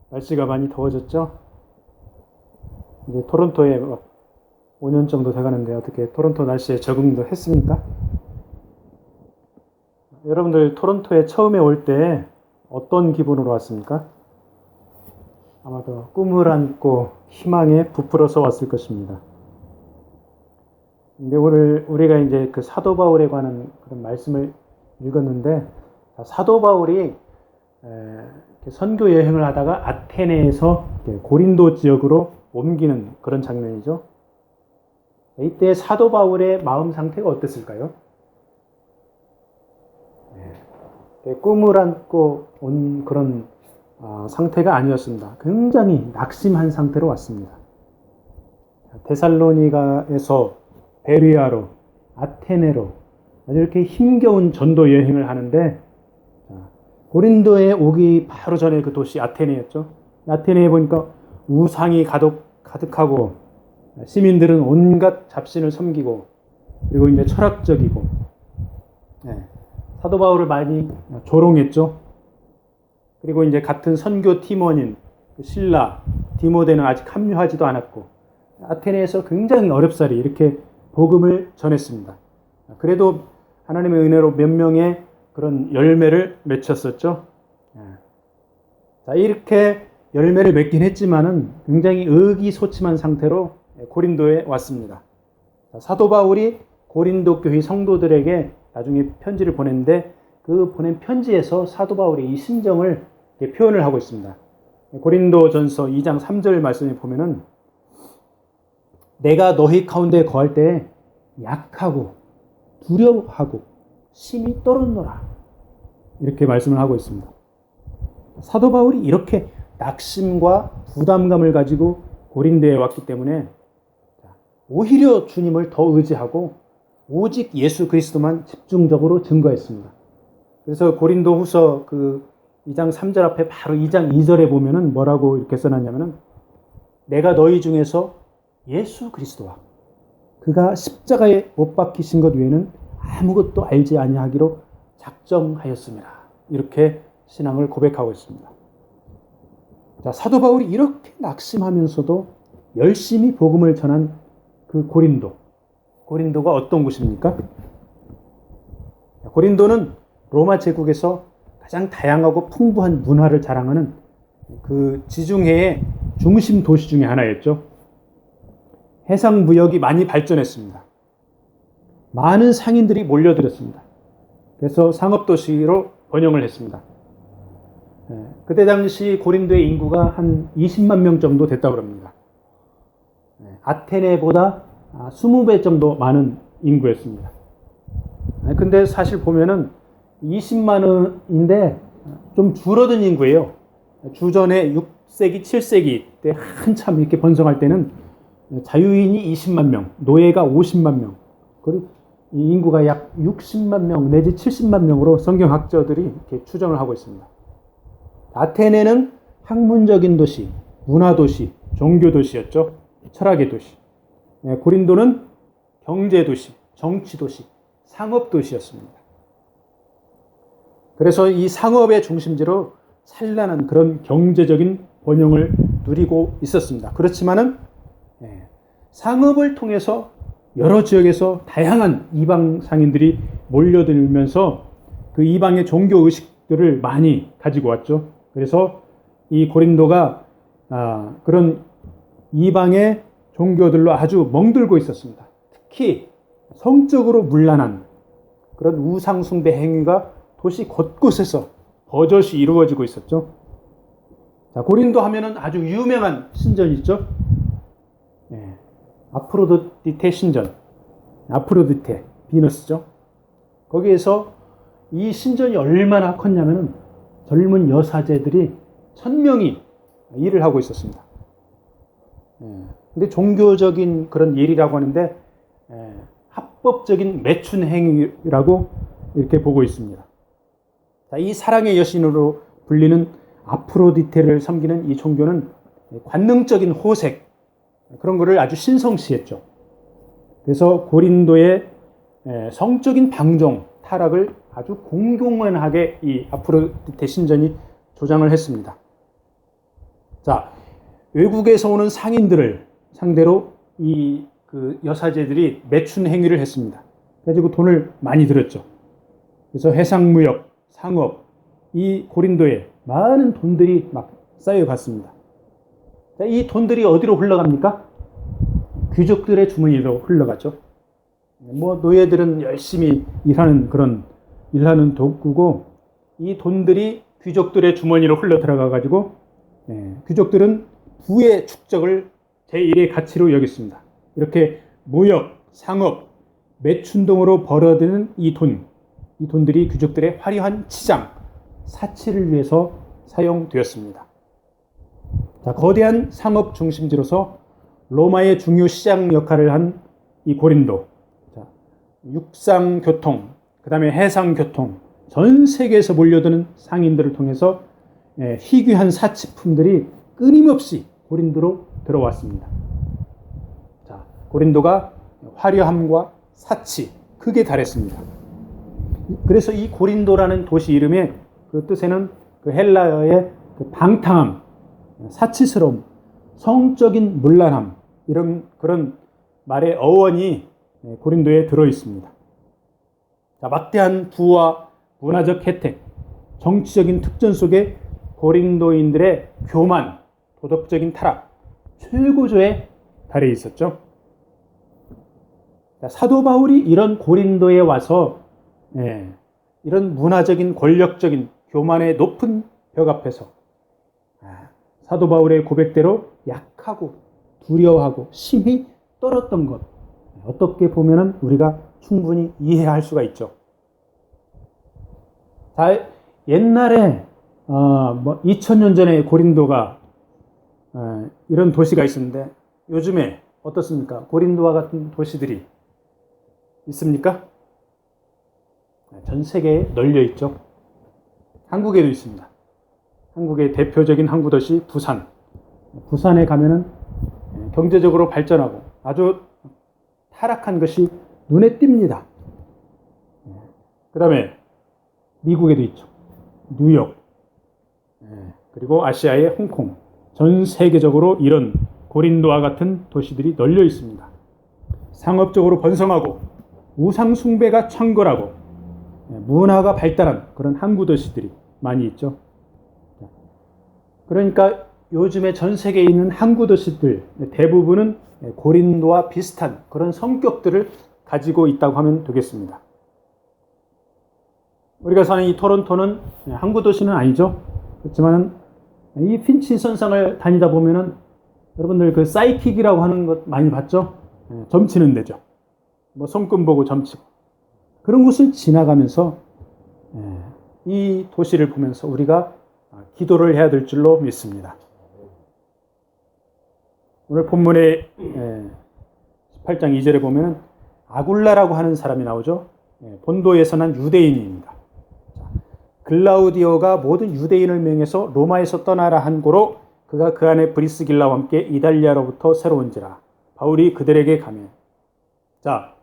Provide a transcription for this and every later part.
날씨가 많이 더워졌죠? 이제 토론토에 5년 정도 돼가는데 어떻게 토론토 날씨에 적응도 했습니까? 여러분들 토론토에 처음에 올 때 어떤 기분으로 왔습니까? 아마도 꿈을 안고 희망에 부풀어서 왔을 것입니다. 근데 오늘 우리가 이제 그 사도 바울에 관한 그런 말씀을 읽었는데, 사도 바울이 선교 여행을 하다가 아테네에서 고린도 지역으로 옮기는 그런 장면이죠. 이때 사도 바울의 마음 상태가 어땠을까요? 꿈을 안고 온 그런 상태가 아니었습니다. 굉장히 낙심한 상태로 왔습니다. 데살로니가에서 베리아로, 아테네로 이렇게 힘겨운 전도 여행을 하는데, 고린도에 오기 바로 전에 그 도시 아테네였죠. 아테네에 보니까 우상이 가득하고 시민들은 온갖 잡신을 섬기고, 그리고 이제 철학적이고, 사도 바울을 많이 조롱했죠. 그리고 이제 같은 선교 팀원인 실라, 디모데는 아직 합류하지도 않았고, 아테네에서 굉장히 어렵사리 이렇게 복음을 전했습니다. 그래도 하나님의 은혜로 몇 명의 그런 열매를 맺혔었죠. 자, 이렇게 열매를 맺긴 했지만은 굉장히 의기소침한 상태로 고린도에 왔습니다. 사도 바울이 고린도 교회 성도들에게 나중에 편지를 보냈는데, 그 보낸 편지에서 사도 바울이 이 심정을 표현을 하고 있습니다. 고린도전서 2장 3절 말씀에 보면은, 내가 너희 가운데 거할 때 약하고 두려워하고 심히 떨었노라, 이렇게 말씀을 하고 있습니다. 사도 바울이 이렇게 낙심과 부담감을 가지고 고린도에 왔기 때문에 오히려 주님을 더 의지하고 오직 예수 그리스도만 집중적으로 증거했습니다. 그래서 고린도 후서 그 2장 3절 앞에 바로 2장 2절에 보면은 뭐라고 이렇게 써놨냐면은, 내가 너희 중에서 예수 그리스도와 그가 십자가에 못 박히신 것 외에는 아무것도 알지 아니하기로 작정하였습니다. 이렇게 신앙을 고백하고 있습니다. 자, 사도 바울이 이렇게 낙심하면서도 열심히 복음을 전한 그 고린도가 어떤 곳입니까? 고린도는 로마 제국에서 가장 다양하고 풍부한 문화를 자랑하는 그 지중해의 중심 도시 중에 하나였죠. 해상 무역이 많이 발전했습니다. 많은 상인들이 몰려들었습니다. 그래서 상업도시로 번영을 했습니다. 그때 당시 고린도의 인구가 한 20만 명 정도 됐다고 합니다. 아테네보다 20배 정도 많은 인구였습니다. 근데 사실 보면은 20만 원인데 좀 줄어든 인구예요. 주전에 6세기, 7세기 때 한참 이렇게 번성할 때는 자유인이 20만 명, 노예가 50만 명, 그리고 이 인구가 약 60만 명 내지 70만 명으로 성경학자들이 이렇게 추정을 하고 있습니다. 아테네는 학문적인 도시, 문화도시, 종교도시였죠. 철학의 도시. 고린도는 경제도시, 정치도시, 상업도시였습니다. 그래서 이 상업의 중심지로 찬란한 그런 경제적인 번영을 누리고 있었습니다. 그렇지만은 상업을 통해서 여러 지역에서 다양한 이방 상인들이 몰려들면서 그 이방의 종교 의식들을 많이 가지고 왔죠. 그래서 이 고린도가 그런 이방의 종교들로 아주 멍들고 있었습니다. 특히 성적으로 문란한 그런 우상 숭배 행위가 도시 곳곳에서 버젓이 이루어지고 있었죠. 자, 고린도 하면은 아주 유명한 신전이 있죠. 아프로디테 신전, 아프로디테 비너스죠. 거기에서 이 신전이 얼마나 컸냐면은 젊은 여사제들이 1000명이 일을 하고 있었습니다. 근데 종교적인 그런 일이라고 하는데 합법적인 매춘 행위라고 이렇게 보고 있습니다. 자, 이 사랑의 여신으로 불리는 아프로디테를 섬기는 이 종교는 관능적인 호색, 그런 거를 아주 신성시했죠. 그래서 고린도의 성적인 방종, 타락을 아주 공공연하게 이 아프로디테 신전이 조장을 했습니다. 자, 외국에서 오는 상인들을 상대로 이 그 여사제들이 매춘 행위를 했습니다. 그래가지고 돈을 많이 들였죠. 그래서 해상무역, 상업, 이 고린도에 많은 돈들이 막 쌓여갔습니다. 자, 이 돈들이 어디로 흘러갑니까? 귀족들의 주머니로 흘러가죠. 뭐 노예들은 열심히 일하는 도구고, 이 돈들이 귀족들의 주머니로 흘러 들어가 가지고 귀족들은 부의 축적을 제1의 가치로 여겼습니다. 이렇게 무역, 상업, 매춘동으로 벌어들이는 이 돈들이 귀족들의 화려한 치장, 사치를 위해서 사용되었습니다. 자, 거대한 상업 중심지로서 로마의 중요 시장 역할을 한 이 고린도, 자, 육상교통, 그 다음에 해상교통, 전 세계에서 몰려드는 상인들을 통해서 희귀한 사치품들이 끊임없이 고린도로 들어왔습니다. 자, 고린도가 화려함과 사치, 크게 달했습니다. 그래서 이 고린도라는 도시 이름의 그 뜻에는 그 헬라어의 그 방탕함, 사치스러움, 성적인 문란함, 이런 그런 말의 어원이 고린도에 들어 있습니다. 자, 막대한 부와 문화적 혜택, 정치적인 특전 속에 고린도인들의 교만, 도덕적인 타락, 최고조에 달해 있었죠. 자, 사도 바울이 이런 고린도에 와서 이런 문화적인, 권력적인, 교만의 높은 벽 앞에서 사도 바울의 고백대로 약하고 두려워하고 심히 떨었던 것, 어떻게 보면 우리가 충분히 이해할 수가 있죠. 자, 옛날에 2000년 전에 고린도가 이런 도시가 있었는데 요즘에 어떻습니까? 고린도와 같은 도시들이 있습니까? 전 세계에 널려 있죠. 한국에도 있습니다. 한국의 대표적인 항구 도시 부산. 부산에 가면은 경제적으로 발전하고 아주 타락한 것이 눈에 띕니다. 그 다음에 미국에도 있죠. 뉴욕, 그리고 아시아의 홍콩, 전 세계적으로 이런 고린도와 같은 도시들이 널려 있습니다. 상업적으로 번성하고 우상 숭배가 창궐하고 문화가 발달한 그런 항구 도시들이 많이 있죠. 그러니까 요즘에 전 세계에 있는 항구 도시들 대부분은 고린도와 비슷한 그런 성격들을 가지고 있다고 하면 되겠습니다. 우리가 사는 이 토론토는 항구 도시는 아니죠. 그렇지만 이 핀치 선상을 다니다 보면은 여러분들 그 사이킥이라고 하는 것 많이 봤죠? 점치는 데죠. 뭐 손금 보고 점치고 그런 곳을 지나가면서 이 도시를 보면서 우리가 기도를 해야 될 줄로 믿습니다. 오늘 본문의 18장 2절에 보면 아굴라라고 하는 사람이 나오죠. 본도에서 난 유대인입니다. 글라우디오가 모든 유대인을 명해서 로마에서 떠나라 한 고로 그가 그 안에 브리스길라와 함께 이달리아로부터 새로운지라 바울이 그들에게 가매. 자,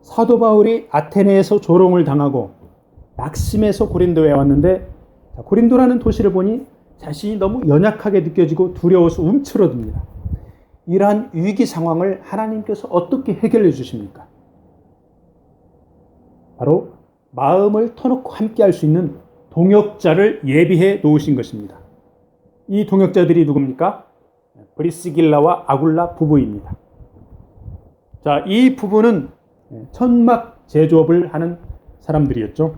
사도 바울이 아테네에서 조롱을 당하고 낙심해서 고린도에 왔는데, 고린도라는 도시를 보니 자신이 너무 연약하게 느껴지고 두려워서 움츠러듭니다. 이러한 위기 상황을 하나님께서 어떻게 해결해 주십니까? 바로 마음을 터놓고 함께 할 수 있는 동역자를 예비해 놓으신 것입니다. 이 동역자들이 누굽니까? 브리스길라와 아굴라 부부입니다. 자, 이 부부는 천막 제조업을 하는 사람들이었죠.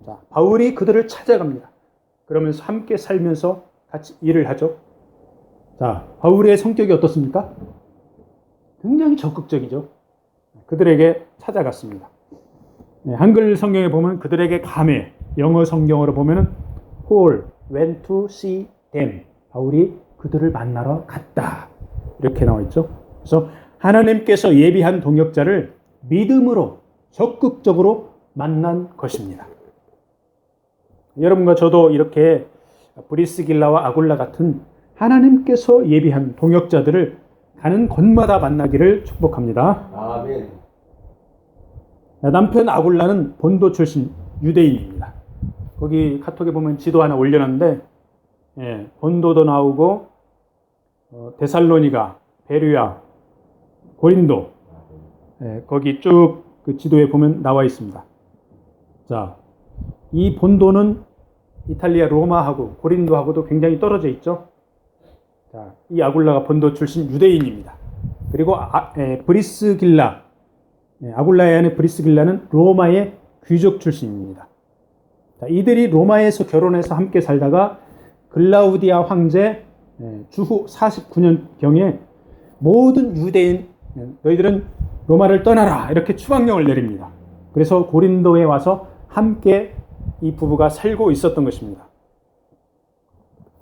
자, 바울이 그들을 찾아갑니다. 그러면서 함께 살면서 같이 일을 하죠. 자, 바울의 성격이 어떻습니까? 굉장히 적극적이죠. 그들에게 찾아갔습니다. 한글 성경에 보면 그들에게 감해, 영어 성경으로 보면은 Paul went to see them. 바울이 그들을 만나러 갔다. 이렇게 나와 있죠. 그래서 하나님께서 예비한 동역자를 믿음으로 적극적으로 만난 것입니다. 여러분과 저도 이렇게 브리스길라와 아굴라 같은 하나님께서 예비한 동역자들을 가는 곳마다 만나기를 축복합니다. 아멘. 남편 아굴라는 본도 출신 유대인입니다. 거기 카톡에 보면 지도 하나 올려놨는데 본도도 나오고 데살로니가, 베르야, 고린도, 거기 쭉 그 지도에 보면 나와 있습니다. 자, 이 본도는 이탈리아 로마하고 고린도하고도 굉장히 떨어져 있죠. 자, 이 아굴라가 본도 출신 유대인입니다. 그리고 브리스길라, 아굴라의 아내 브리스길라는 로마의 귀족 출신입니다. 자, 이들이 로마에서 결혼해서 함께 살다가 글라우디아 황제 주후 49년경에 모든 유대인 너희들은 로마를 떠나라 이렇게 추방령을 내립니다. 그래서 고린도에 와서 함께 이 부부가 살고 있었던 것입니다.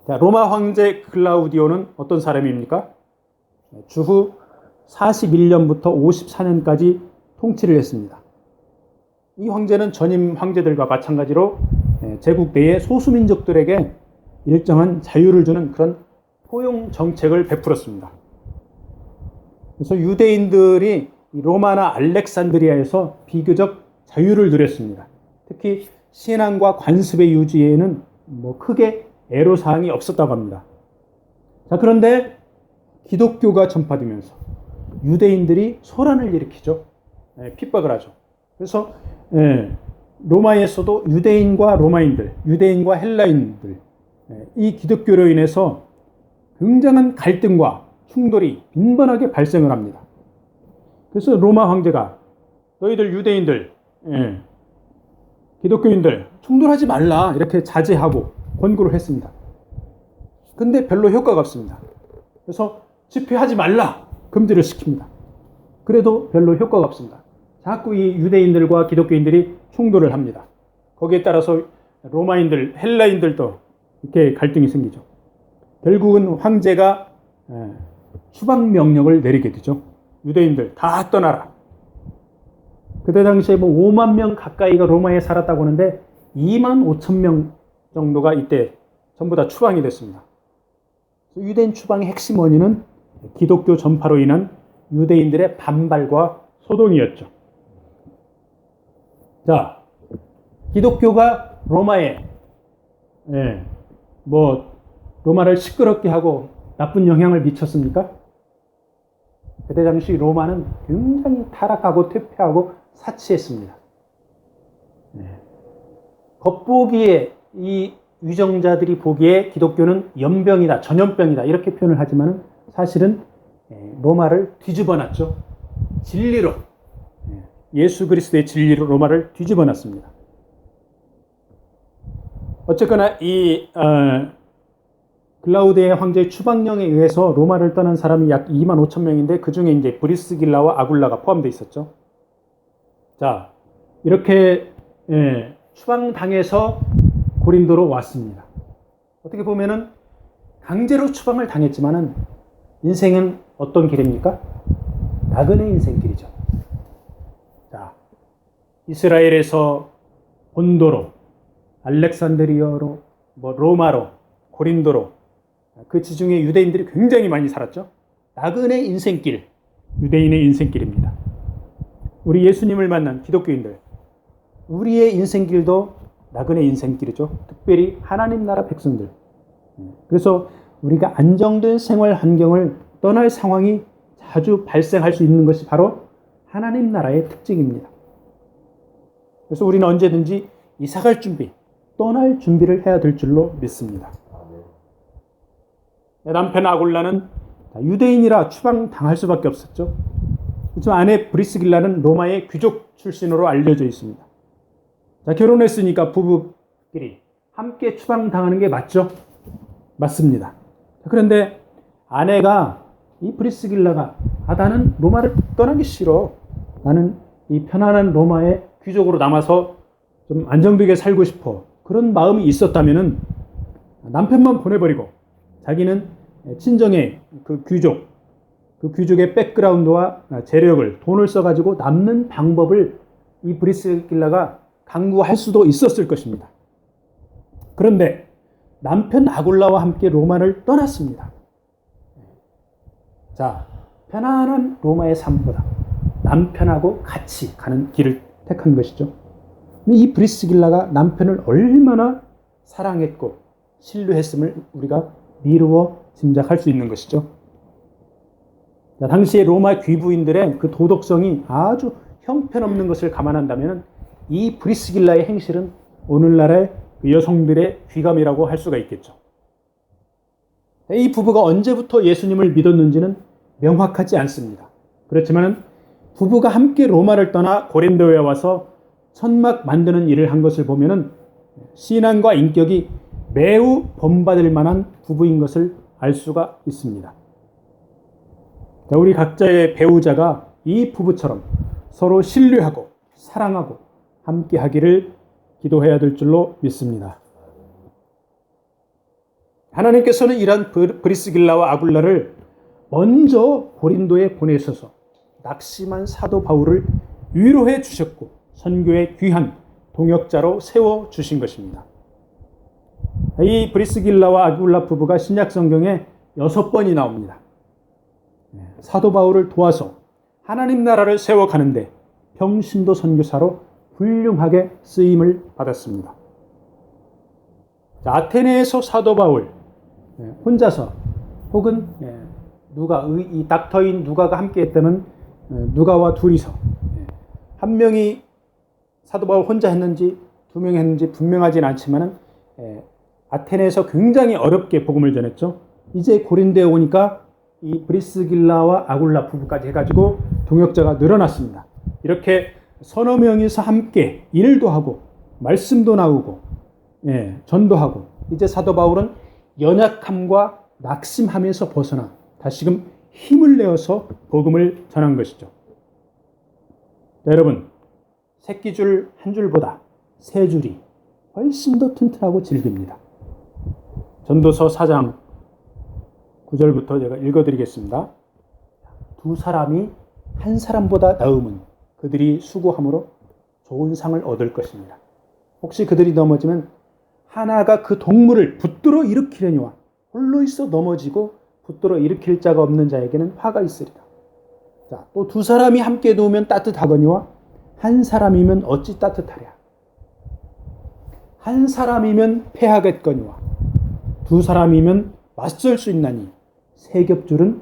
자, 로마 황제 클라우디오는 어떤 사람입니까? 주후 41년부터 54년까지 통치를 했습니다. 이 황제는 전임 황제들과 마찬가지로 제국 내의 소수민족들에게 일정한 자유를 주는 그런 포용 정책을 베풀었습니다. 그래서 유대인들이 로마나 알렉산드리아에서 비교적 자유를 누렸습니다. 특히 신앙과 관습의 유지에는 크게 애로사항이 없었다고 합니다. 자, 그런데 기독교가 전파되면서 유대인들이 소란을 일으키죠. 핍박을 하죠. 그래서 로마에서도 유대인과 로마인들, 유대인과 헬라인들, 이 기독교로 인해서 굉장한 갈등과 충돌이 빈번하게 발생을 합니다. 그래서 로마 황제가 너희들 유대인들, 기독교인들 충돌하지 말라 이렇게 자제하고 권고를 했습니다. 근데 별로 효과가 없습니다. 그래서 집회하지 말라 금지를 시킵니다. 그래도 별로 효과가 없습니다. 자꾸 이 유대인들과 기독교인들이 충돌을 합니다. 거기에 따라서 로마인들, 헬라인들도 이렇게 갈등이 생기죠. 결국은 황제가 추방 명령을 내리게 되죠. 유대인들 다 떠나라. 그때 당시에 5만 명 가까이가 로마에 살았다고 하는데 2만 5천 명 정도가 이때 전부 다 추방이 됐습니다. 유대인 추방의 핵심 원인은 기독교 전파로 인한 유대인들의 반발과 소동이었죠. 자, 기독교가 로마에 로마를 시끄럽게 하고 나쁜 영향을 미쳤습니까? 그때 당시 로마는 굉장히 타락하고 퇴폐하고 사치했습니다. 겉보기에 이 위정자들이 보기에 기독교는 연병이다, 전염병이다 이렇게 표현을 하지만 사실은 로마를 뒤집어 놨죠. 진리로, 예수 그리스도의 진리로 로마를 뒤집어 놨습니다. 어쨌거나 이 글라우디아 황제의 추방령에 의해서 로마를 떠난 사람이 약 2만 5천 명인데 그 중에 이제 브리스길라와 아굴라가 포함되어 있었죠. 자, 이렇게 추방당해서 고린도로 왔습니다. 어떻게 보면은 강제로 추방을 당했지만은 인생은 어떤 길입니까? 나그네 인생길이죠. 자, 이스라엘에서 본도로, 알렉산드리아로, 로마로, 고린도로 그 지중해 유대인들이 굉장히 많이 살았죠. 나그네 인생길, 유대인의 인생길입니다. 우리 예수님을 만난 기독교인들, 우리의 인생길도 나그네 인생길이죠. 특별히 하나님 나라 백성들. 그래서 우리가 안정된 생활 환경을 떠날 상황이 자주 발생할 수 있는 것이 바로 하나님 나라의 특징입니다. 그래서 우리는 언제든지 이사갈 준비, 떠날 준비를 해야 될 줄로 믿습니다. 남편 아굴라는 유대인이라 추방당할 수밖에 없었죠. 그렇지만 아내 브리스길라는 로마의 귀족 출신으로 알려져 있습니다. 자, 결혼했으니까 부부끼리 함께 추방당하는 게 맞죠? 맞습니다. 그런데 아내가 이 브리스길라가 나는 로마를 떠나기 싫어. 나는 이 편안한 로마의 귀족으로 남아서 좀 안정되게 살고 싶어. 그런 마음이 있었다면은 남편만 보내버리고 자기는 친정의 그 귀족의 백그라운드와 재력을, 돈을 써가지고 남는 방법을 이 브리스길라가 강구할 수도 있었을 것입니다. 그런데 남편 아굴라와 함께 로마를 떠났습니다. 자, 편안한 로마의 삶보다 남편하고 같이 가는 길을 택한 것이죠. 이 브리스길라가 남편을 얼마나 사랑했고 신뢰했음을 우리가 미루어 짐작할 수 있는 것이죠. 자, 당시에 로마 귀부인들의 그 도덕성이 아주 형편없는 것을 감안한다면 이 브리스길라의 행실은 오늘날의 여성들의 귀감이라고 할 수가 있겠죠. 이 부부가 언제부터 예수님을 믿었는지는 명확하지 않습니다. 그렇지만 부부가 함께 로마를 떠나 고린도에 와서 천막 만드는 일을 한 것을 보면은 신앙과 인격이 매우 본받을 만한 부부인 것을 알 수가 있습니다. 우리 각자의 배우자가 이 부부처럼 서로 신뢰하고 사랑하고 함께 하기를 기도해야 될 줄로 믿습니다. 하나님께서는 이런 브리스길라와 아굴라를 먼저 고린도에 보내셔서 낙심한 사도 바울을 위로해 주셨고 선교의 귀한 동역자로 세워주신 것입니다. 이 브리스길라와 아굴라 부부가 신약 성경에 6번이 나옵니다. 사도 바울을 도와서 하나님 나라를 세워가는데 평신도 선교사로 훌륭하게 쓰임을 받았습니다. 아테네에서 사도 바울 혼자서 혹은 이 닥터인 누가가 함께 했다면 누가와 둘이서 한 명이 사도 바울 혼자 했는지 두 명이 했는지 분명하진 않지만 아테네에서 굉장히 어렵게 복음을 전했죠. 이제 고린도에 오니까 이 브리스길라와 아굴라 부부까지 해가지고 동역자가 늘어났습니다. 이렇게 서너 명이서 함께 일도 하고 말씀도 나누고 전도하고 이제 사도 바울은 연약함과 낙심함에서 벗어나 다시금 힘을 내어서 복음을 전한 것이죠. 여러분, 새끼줄 한 줄보다 세 줄이 훨씬 더 튼튼하고 질깁니다. 전도서 4장 9절부터 제가 읽어드리겠습니다. 두 사람이 한 사람보다 나음은 그들이 수고함으로 좋은 상을 얻을 것입니다. 혹시 그들이 넘어지면 하나가 그 동물을 붙들어 일으키려니와 홀로 있어 넘어지고 붙들어 일으킬 자가 없는 자에게는 화가 있으리라. 자, 또 두 사람이 함께 누우면 따뜻하거니와 한 사람이면 어찌 따뜻하랴. 한 사람이면 패하겠거니와 두 사람이면 맞설 수 있나니 세 겹줄은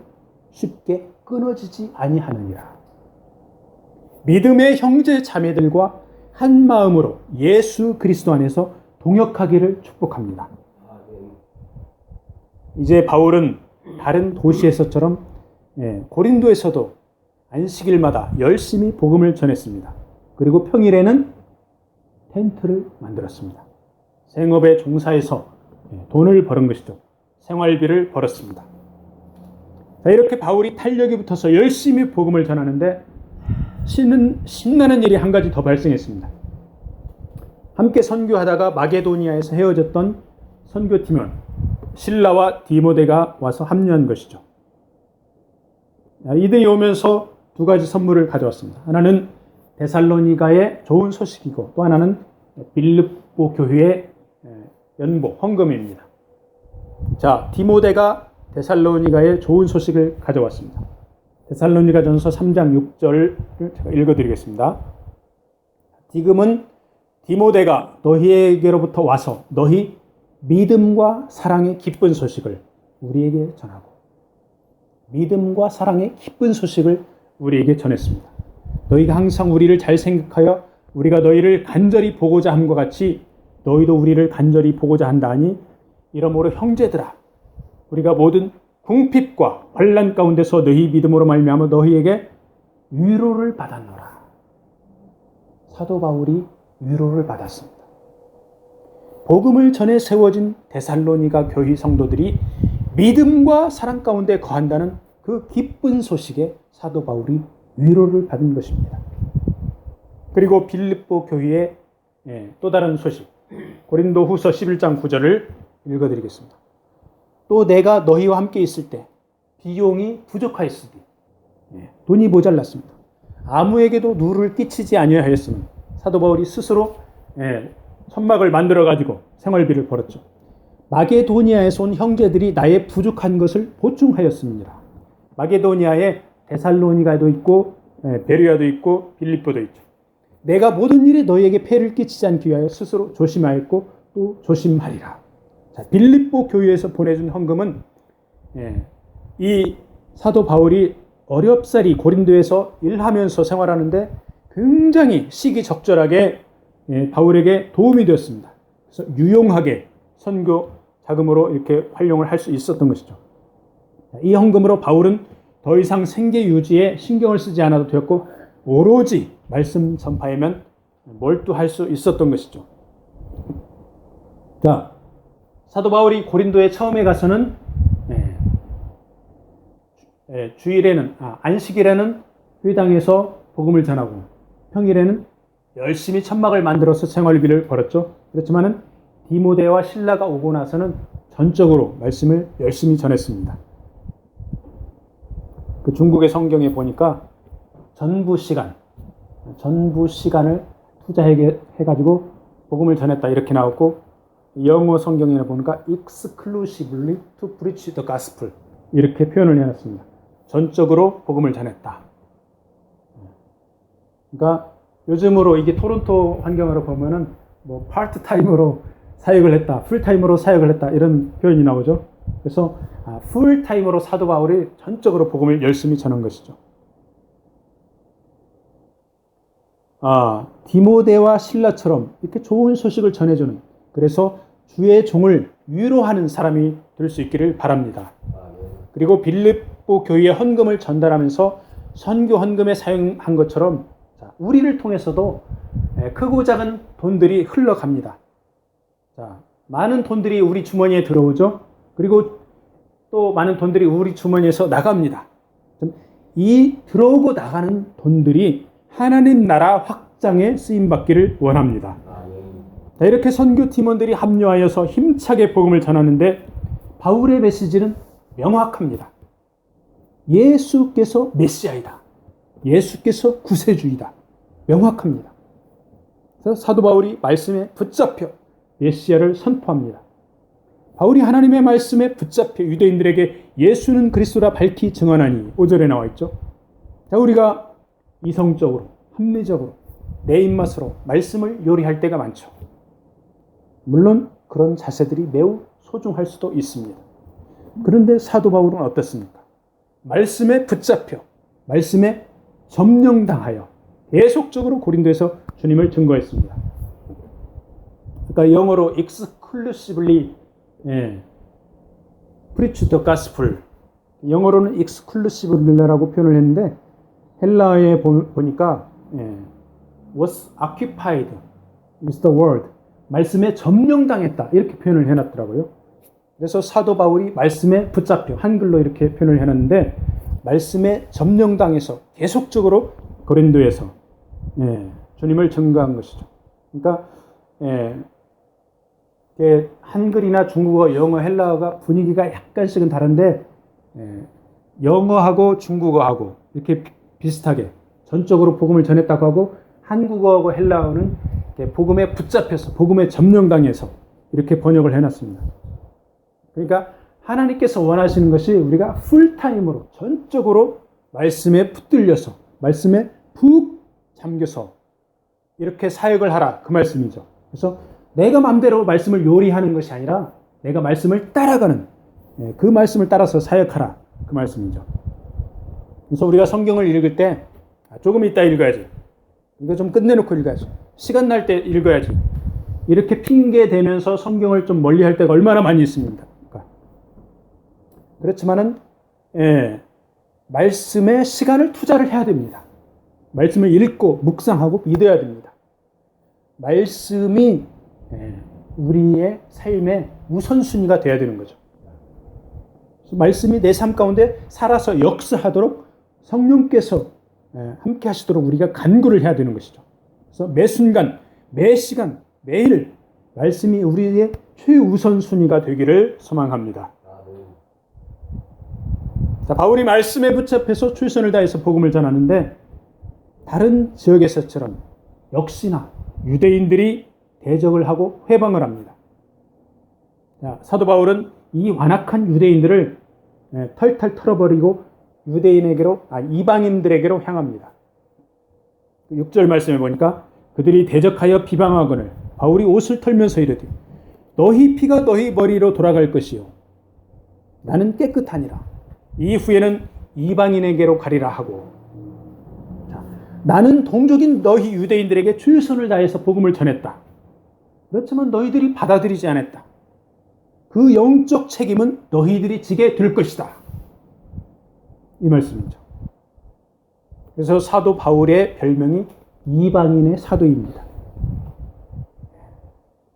쉽게 끊어지지 아니하느니라. 믿음의 형제 자매들과 한 마음으로 예수 그리스도 안에서 동역하기를 축복합니다. 이제 바울은 다른 도시에서처럼 고린도에서도 안식일마다 열심히 복음을 전했습니다. 그리고 평일에는 텐트를 만들었습니다. 생업에 종사해서 돈을 버는 것이죠. 생활비를 벌었습니다. 자, 이렇게 바울이 탄력이 붙어서 열심히 복음을 전하는데 신나는 일이 한 가지 더 발생했습니다. 함께 선교하다가 마게도니아에서 헤어졌던 선교팀원 실라와 디모데가 와서 합류한 것이죠. 이들이 오면서 두 가지 선물을 가져왔습니다. 하나는 데살로니가의 좋은 소식이고 또 하나는 빌립보 교회의 연보, 헌금입니다. 자, 디모데가 데살로니가의 좋은 소식을 가져왔습니다. 데살로니가전서 3장 6절을 제가 읽어드리겠습니다. 지금은 디모데가 너희에게로부터 와서 너희 믿음과 사랑의 기쁜 소식을 우리에게 전하고 믿음과 사랑의 기쁜 소식을 우리에게 전했습니다. 너희가 항상 우리를 잘 생각하여 우리가 너희를 간절히 보고자 함과 같이 너희도 우리를 간절히 보고자 한다 하니 이러므로 형제들아 우리가 모든 궁핍과 환난 가운데서 너희 믿음으로 말미암아 너희에게 위로를 받았노라. 사도 바울이 위로를 받았습니다. 복음을 전해 세워진 데살로니가 교회 성도들이 믿음과 사랑 가운데 거한다는 그 기쁜 소식에 사도 바울이 위로를 받은 것입니다. 그리고 빌립보 교회의 또 다른 소식 고린도 후서 11장 9절을 읽어드리겠습니다. 또 내가 너희와 함께 있을 때 비용이 부족하였으니 돈이 모자랐습니다. 아무에게도 누를 끼치지 아니하였으면 사도 바울이 스스로 천막을 만들어 가지고 생활비를 벌었죠. 마게도니아에서 온 형제들이 나의 부족한 것을 보충하였습니다. 마게도니아에 데살로니가도 있고 베르야도 있고 빌립보도 있죠. 내가 모든 일에 너희에게 폐를 끼치지 않기 위하여 스스로 조심하였고 또 조심하리라. 자, 빌립보 교회에서 보내준 헌금은 이 사도 바울이 어렵사리 고린도에서 일하면서 생활하는데 굉장히 시기적절하게 바울에게 도움이 되었습니다. 그래서 유용하게 선교 자금으로 이렇게 활용을 할 수 있었던 것이죠. 이 헌금으로 바울은 더 이상 생계 유지에 신경을 쓰지 않아도 되었고 오로지 말씀 전파에만 몰두할 수 있었던 것이죠. 자, 사도 바울이 고린도에 처음에 가서는 주일에는 안식일에는 회당에서 복음을 전하고 평일에는 열심히 천막을 만들어서 생활비를 벌었죠. 그렇지만은 디모데와 실라가 오고 나서는 전적으로 말씀을 열심히 전했습니다. 그 중국의 성경에 보니까 전부 시간을 투자해가지고 복음을 전했다 이렇게 나왔고, 영어 성경에 보니까 exclusively to preach the gospel 이렇게 표현을 해놨습니다. 전적으로 복음을 전했다. 그러니까 요즘으로 이게 토론토 환경으로 보면은 뭐 파트타임으로 사역을 했다, 풀타임으로 사역을 했다 이런 표현이 나오죠. 그래서 풀타임으로 사도 바울이 전적으로 복음을 열심히 전한 것이죠. 디모데와 실라처럼 이렇게 좋은 소식을 전해주는, 그래서 주의 종을 위로하는 사람이 될 수 있기를 바랍니다. 그리고 빌립보 교회에 헌금을 전달하면서 선교 헌금에 사용한 것처럼 우리를 통해서도 크고 작은 돈들이 흘러갑니다. 자, 많은 돈들이 우리 주머니에 들어오죠. 그리고 또 많은 돈들이 우리 주머니에서 나갑니다. 이 들어오고 나가는 돈들이 하나님 나라 확장에 쓰임받기를 원합니다. 자, 이렇게 선교 팀원들이 합류하여서 힘차게 복음을 전하는데 바울의 메시지는 명확합니다. 예수께서 메시아이다. 예수께서 구세주이다. 명확합니다. 그래서 사도 바울이 말씀에 붙잡혀 메시아를 선포합니다. 바울이 하나님의 말씀에 붙잡혀 유대인들에게 예수는 그리스도라 밝히 증언하니 5절에 나와 있죠. 자, 우리가 이성적으로, 합리적으로, 내 입맛으로 말씀을 요리할 때가 많죠. 물론 그런 자세들이 매우 소중할 수도 있습니다. 그런데 사도 바울은 어떻습니까? 말씀에 붙잡혀, 말씀에 점령당하여 계속적으로 고린도에서 주님을 증거했습니다. 그러니까 영어로 exclusively preach the gospel, 영어로는 exclusively라고 표현을 했는데 헬라어에 보니까 was occupied with the word, 말씀에 점령당했다 이렇게 표현을 해놨더라고요. 그래서 사도 바울이 말씀에 붙잡혀, 한글로 이렇게 표현을 해놨는데 말씀에 점령당해서 계속적으로 고린도에서 주님을 증거한 것이죠. 그러니까 한글이나 중국어, 영어, 헬라어가 분위기가 약간씩은 다른데 영어하고 중국어하고 이렇게 비슷하게 전적으로 복음을 전했다고 하고, 한국어하고 헬라어는 복음에 붙잡혀서 복음에 점령당해서 이렇게 번역을 해놨습니다. 그러니까 하나님께서 원하시는 것이 우리가 풀타임으로 전적으로 말씀에 붙들려서 말씀에 푹 잠겨서 이렇게 사역을 하라 그 말씀이죠. 그래서 내가 마음대로 말씀을 요리하는 것이 아니라 내가 말씀을 따라가는, 그 말씀을 따라서 사역하라 그 말씀이죠. 그래서 우리가 성경을 읽을 때 조금 이따 읽어야지, 이거 좀 끝내놓고 읽어야지, 시간 날 때 읽어야지, 이렇게 핑계 대면서 성경을 좀 멀리 할 때가 얼마나 많이 있습니다. 그렇지만은 말씀에 시간을 투자를 해야 됩니다. 말씀을 읽고 묵상하고 믿어야 됩니다. 말씀이 우리의 삶의 우선순위가 되어야 되는 거죠. 말씀이 내 삶 가운데 살아서 역사하도록 성령께서 함께 하시도록 우리가 간구를 해야 되는 것이죠. 그래서 매 순간, 매 시간, 매일 말씀이 우리의 최우선순위가 되기를 소망합니다. 자, 바울이 말씀에 붙잡혀서 최선을 다해서 복음을 전하는데 다른 지역에서처럼 역시나 유대인들이 대적을 하고 회방을 합니다. 자, 사도 바울은 이 완악한 유대인들을 털털 털어버리고 이방인들에게로 향합니다. 6절 말씀에 보니까 그들이 대적하여 비방하거늘 바울이 옷을 털면서 이르되 너희 피가 너희 머리로 돌아갈 것이요 나는 깨끗하니라. 이후에는 이방인에게로 가리라 하고, 자, 나는 동족인 너희 유대인들에게 최선을 다해서 복음을 전했다. 그렇지만 너희들이 받아들이지 않았다. 그 영적 책임은 너희들이 지게 될 것이다. 이 말씀이죠. 그래서 사도 바울의 별명이 이방인의 사도입니다.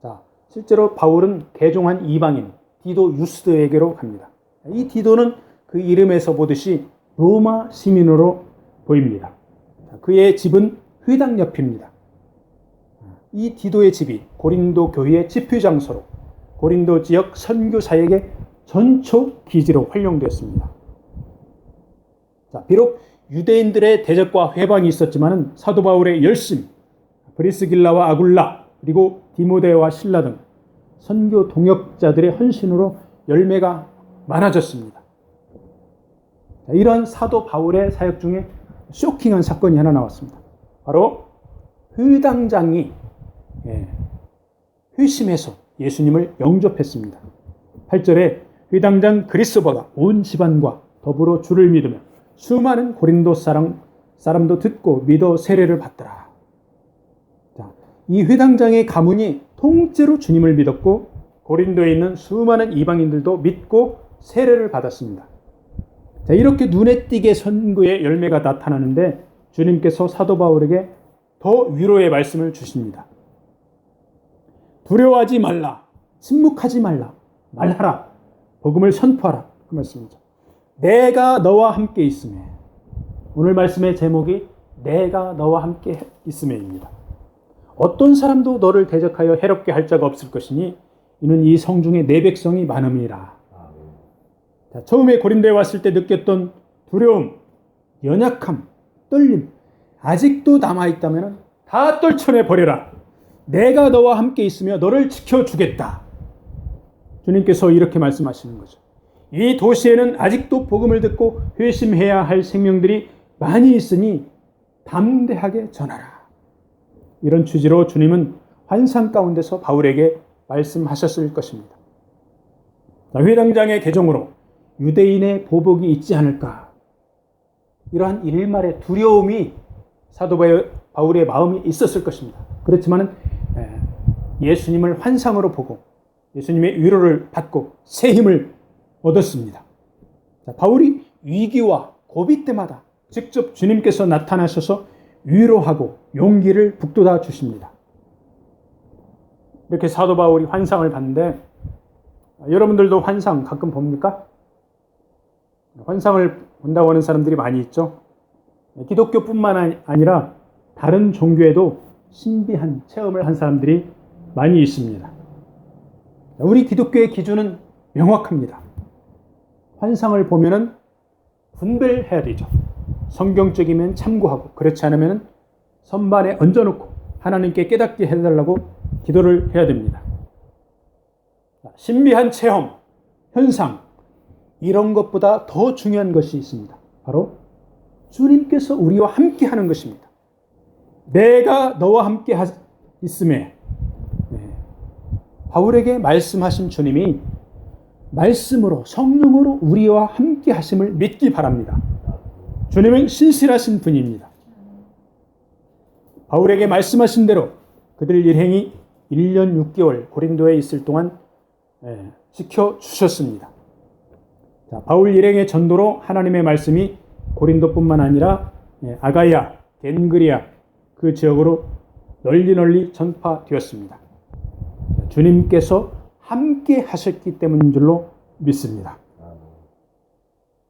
자, 실제로 바울은 개종한 이방인 디도 유스도에게로 갑니다. 이 디도는 그 이름에서 보듯이 로마 시민으로 보입니다. 그의 집은 회당 옆입니다. 이 디도의 집이 고린도 교회의 집회 장소로 고린도 지역 선교 사역의 전초 기지로 활용되었습니다. 자, 비록 유대인들의 대적과 회방이 있었지만 사도 바울의 열심, 브리스길라와 아굴라, 그리고 디모데와 실라 등 선교 동역자들의 헌신으로 열매가 많아졌습니다. 자, 이러한 사도 바울의 사역 중에 쇼킹한 사건이 하나 나왔습니다. 바로 회당장이 회심해서 예수님을 영접했습니다. 8절에 회당장 그리스도가 온 집안과 더불어 주를 믿으며 수많은 고린도 사람도 듣고 믿어 세례를 받더라. 자, 이 회당장의 가문이 통째로 주님을 믿었고 고린도에 있는 수많은 이방인들도 믿고 세례를 받았습니다. 자, 이렇게 눈에 띄게 선교의 열매가 나타나는데 주님께서 사도 바울에게 더 위로의 말씀을 주십니다. 두려워하지 말라. 침묵하지 말라. 말하라. 복음을 선포하라. 그 말씀이죠. 내가 너와 함께 있음에. 오늘 말씀의 제목이 내가 너와 함께 있음에입니다. 어떤 사람도 너를 대적하여 해롭게 할 자가 없을 것이니 이는 이 성중에 내 백성이 많음이라. 자, 처음에 고린도에 왔을 때 느꼈던 두려움, 연약함, 떨림 아직도 남아있다면 다 떨쳐내버려라. 내가 너와 함께 있으며 너를 지켜주겠다. 주님께서 이렇게 말씀하시는 거죠. 이 도시에는 아직도 복음을 듣고 회심해야 할 생명들이 많이 있으니 담대하게 전하라. 이런 취지로 주님은 환상 가운데서 바울에게 말씀하셨을 것입니다. 회당장의 개종으로 유대인의 보복이 있지 않을까. 이러한 일말의 두려움이 사도 바울의 마음이 있었을 것입니다. 그렇지만 예수님을 환상으로 보고 예수님의 위로를 받고 새 힘을 얻었습니다. 자, 바울이 위기와 고비 때마다 직접 주님께서 나타나셔서 위로하고 용기를 북돋아 주십니다. 이렇게 사도 바울이 환상을 봤는데 여러분들도 환상 가끔 봅니까? 환상을 본다고 하는 사람들이 많이 있죠. 기독교뿐만 아니라 다른 종교에도 신비한 체험을 한 사람들이 많이 있습니다. 우리 기독교의 기준은 명확합니다. 환상을 보면은 분별해야 되죠. 성경적이면 참고하고 그렇지 않으면 선반에 얹어놓고 하나님께 깨닫게 해달라고 기도를 해야 됩니다. 신비한 체험, 현상 이런 것보다 더 중요한 것이 있습니다. 바로 주님께서 우리와 함께 하는 것입니다. 내가 너와 함께 있음에 바울에게 말씀하신 주님이 말씀으로 성령으로 우리와 함께 하심을 믿기 바랍니다. 주님은 신실하신 분입니다. 바울에게 말씀하신 대로 그들 일행이 1년 6개월 고린도에 있을 동안 지켜주셨습니다. 자, 바울 일행의 전도로 하나님의 말씀이 고린도뿐만 아니라 아가야, 겐그리아 그 지역으로 널리 전파되었습니다. 주님께서 함께 하셨기 때문인 줄로 믿습니다.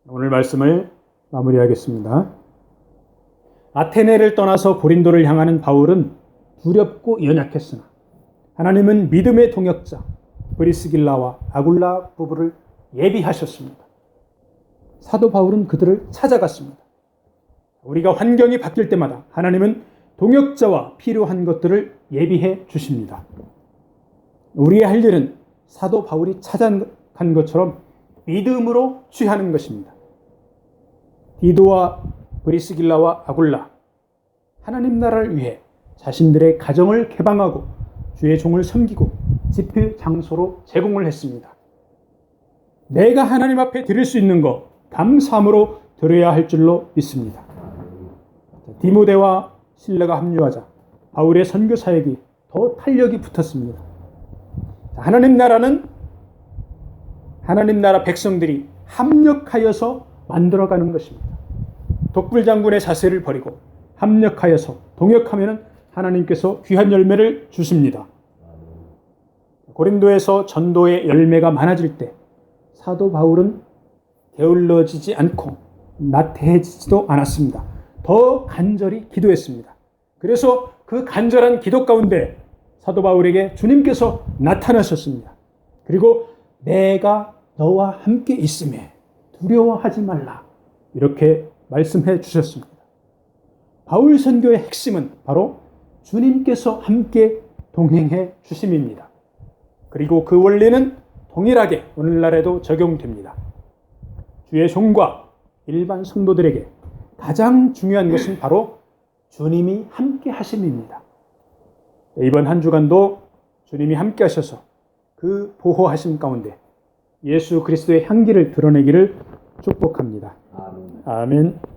오늘 말씀을 마무리하겠습니다. 아테네를 떠나서 고린도를 향하는 바울은 두렵고 연약했으나 하나님은 믿음의 동역자 브리스길라와 아굴라 부부를 예비하셨습니다. 사도 바울은 그들을 찾아갔습니다. 우리가 환경이 바뀔 때마다 하나님은 동역자와 필요한 것들을 예비해 주십니다. 우리의 할 일은 사도 바울이 찾아간 것처럼 믿음으로 취하는 것입니다. 디도와 브리스길라와 아굴라, 하나님 나라를 위해 자신들의 가정을 개방하고 주의 종을 섬기고 집필 장소로 제공을 했습니다. 내가 하나님 앞에 드릴 수 있는 것 감사함으로 드려야 할 줄로 믿습니다. 디모데와 실라가 합류하자 바울의 선교 사역이 더 탄력이 붙었습니다. 하나님 나라 백성들이 합력하여서 만들어가는 것입니다. 독불장군의 자세를 버리고 합력하여서 동역하면 하나님께서 귀한 열매를 주십니다. 고린도에서 전도의 열매가 많아질 때 사도 바울은 게을러지지 않고 나태해지지도 않았습니다. 더 간절히 기도했습니다. 그래서 그 간절한 기도 가운데 사도 바울에게 주님께서 나타나셨습니다. 그리고 내가 너와 함께 있음에 두려워하지 말라 이렇게 말씀해 주셨습니다. 바울 선교의 핵심은 바로 주님께서 함께 동행해 주심입니다. 그리고 그 원리는 동일하게 오늘날에도 적용됩니다. 주의 종과 일반 성도들에게 가장 중요한 것은 바로 주님이 함께 하심입니다. 이번 한 주간도 주님이 함께 하셔서 그 보호하심 가운데 예수 그리스도의 향기를 드러내기를 축복합니다. 아멘.